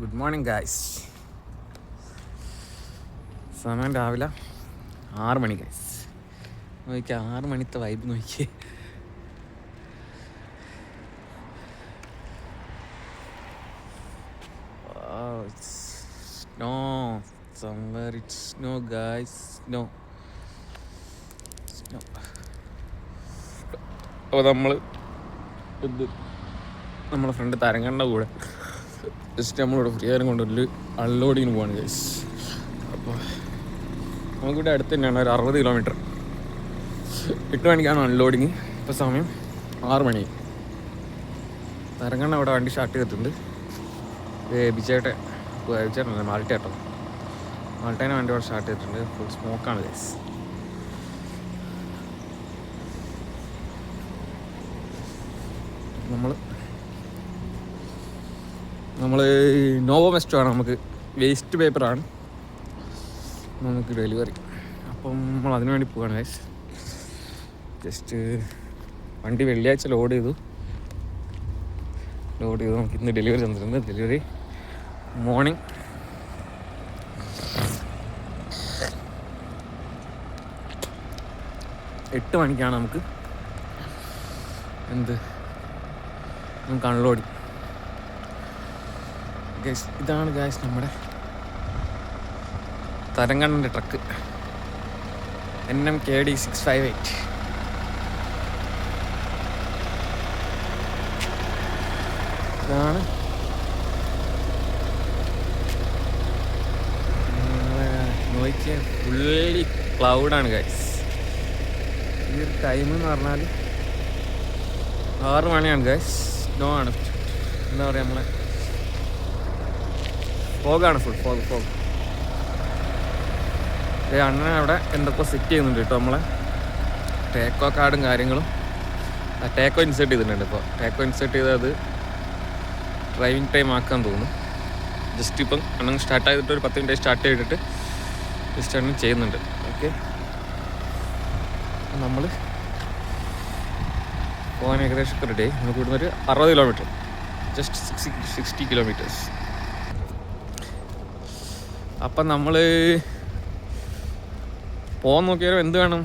Good morning guys. സമയം രാവിലെ 6 മണി guys. നോക്കിയ 6 മണിത്തെ vibe നോക്കിയേ. Snow somewhere it's snow guys. Snow. അപ്പോൾ നമ്മളെ ഫ്രണ്ട് തരങ്കണ്ണ കൂടെ ജസ്റ്റ് നമ്മളിവിടെ ഫ്രീ ആയാലും കൊണ്ടൊരു അൺലോഡിങ്ങിന് പോവാണ് ഗൈസ്. അപ്പോൾ നമുക്കിവിടെ അടുത്ത് തന്നെയാണ്, ഒരു 60 കിലോമീറ്റർ. 8 മണിക്കാണ് അൺലോഡിങ്. ഇപ്പോൾ സമയം 6 മണി. തരങ്കണ്ണ ഇവിടെ വണ്ടി സ്റ്റാർട്ട് ചെയ്തിട്ടുണ്ട്. ബിച്ചേട്ടനല്ല, മാൾട്ടേട്ടോ. മാൾട്ടേനെ വണ്ടി ഇവിടെ സ്റ്റാർട്ട് ചെയ്തിട്ടുണ്ട്. ഫുൾ സ്മോക്കാണ് ഗൈസ്. നമ്മൾ നോവോമെസ്റ്റോ ആണ്, നമുക്ക് വേസ്റ്റ് പേപ്പറാണ് നമുക്ക് ഡെലിവറി. അപ്പം നമ്മൾ അതിനു വേണ്ടി പോവാണ് ഗൈസ്. ജസ്റ്റ് വണ്ടി വെള്ളിയാഴ്ച ലോഡ് ചെയ്തു. നമുക്ക് ഇന്ന് ഡെലിവറി തന്നിട്ടുണ്ട്. ഡെലിവറി മോർണിംഗ് 8 മണിക്കാണ് നമുക്ക് അൺലോഡ്. ഗൈസ്, ഇതാണ് ഗൈസ് നമ്മുടെ തരങ്കണ്ണൻ്റെ ട്രക്ക് NMKD 658. ഇതാണ് നോക്കിയ ഫുള്ളി ക്ലൗഡാണ് ഗൈസ്. ഈ ഒരു ടൈം എന്ന് പറഞ്ഞാൽ 6 മണിയാണ് ഗൈസ്. സ്നോ ആണ്, എന്താ പറയുക, നമ്മളെ ഫോഗാണ്, ഫുൾ ഫോഗ്. അണ്ണൻ അവിടെ എന്തൊക്കെ സെറ്റ് ചെയ്യുന്നുണ്ട് കേട്ടോ. നമ്മളെ ടേക്കോ കാർഡും കാര്യങ്ങളും ടേക്കോ ഇൻസേർട്ട് ചെയ്തിട്ടുണ്ട്. ഇപ്പോൾ ടേക്കോ ഇൻസേർട്ട് ചെയ്തത് ഡ്രൈവിംഗ് ടൈം ആക്കാൻ തോന്നുന്നു. ജസ്റ്റ് ഇപ്പം അണ്ണൻ സ്റ്റാർട്ട് ചെയ്തിട്ട് ഒരു 10 മിനിറ്റ് സ്റ്റാർട്ട് ചെയ്തിട്ട് ജസ്റ്റ് അണ്ണൻ ചെയ്യുന്നുണ്ട്. ഓക്കെ, നമ്മൾ പോകാൻ ഏകദേശം ഒരു ഡേ നമുക്ക് ഇവിടുന്ന് ഒരു 60 കിലോമീറ്റർ, ജസ്റ്റ് 60 കിലോമീറ്റേഴ്സ്. അപ്പം നമ്മൾ പോകാൻ നോക്കിയാലും എന്ത് വേണം,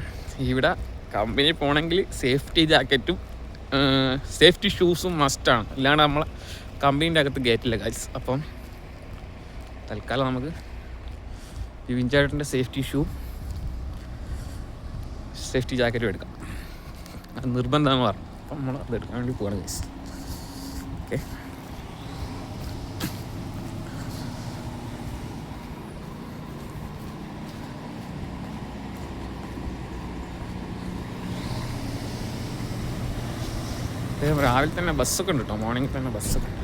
ഇവിടെ കമ്പനി പോകണമെങ്കിൽ സേഫ്റ്റി ജാക്കറ്റും സേഫ്റ്റി ഷൂസും മസ്റ്റാണ്. അല്ലാണ്ട് നമ്മളെ കമ്പനീൻ്റെ അകത്ത് ഗേറ്റില്ല ഗൈസ്. അപ്പം തൽക്കാലം നമുക്ക് വിൻചാർട്ടിൻ്റെ സേഫ്റ്റി ജാക്കറ്റും എടുക്കാം. അത് നിർബന്ധമാണെന്ന് പറഞ്ഞു. അപ്പം നമ്മൾ അത് എടുക്കാൻ വേണ്ടി പോവാണ് ഗൈസ്. ഓക്കെ, രാവിലെ തന്നെ ബസ്സൊക്കെ ഉണ്ട് കേട്ടോ. മോർണിംഗ് തന്നെ ബസ്സൊക്കെ ഉണ്ട്.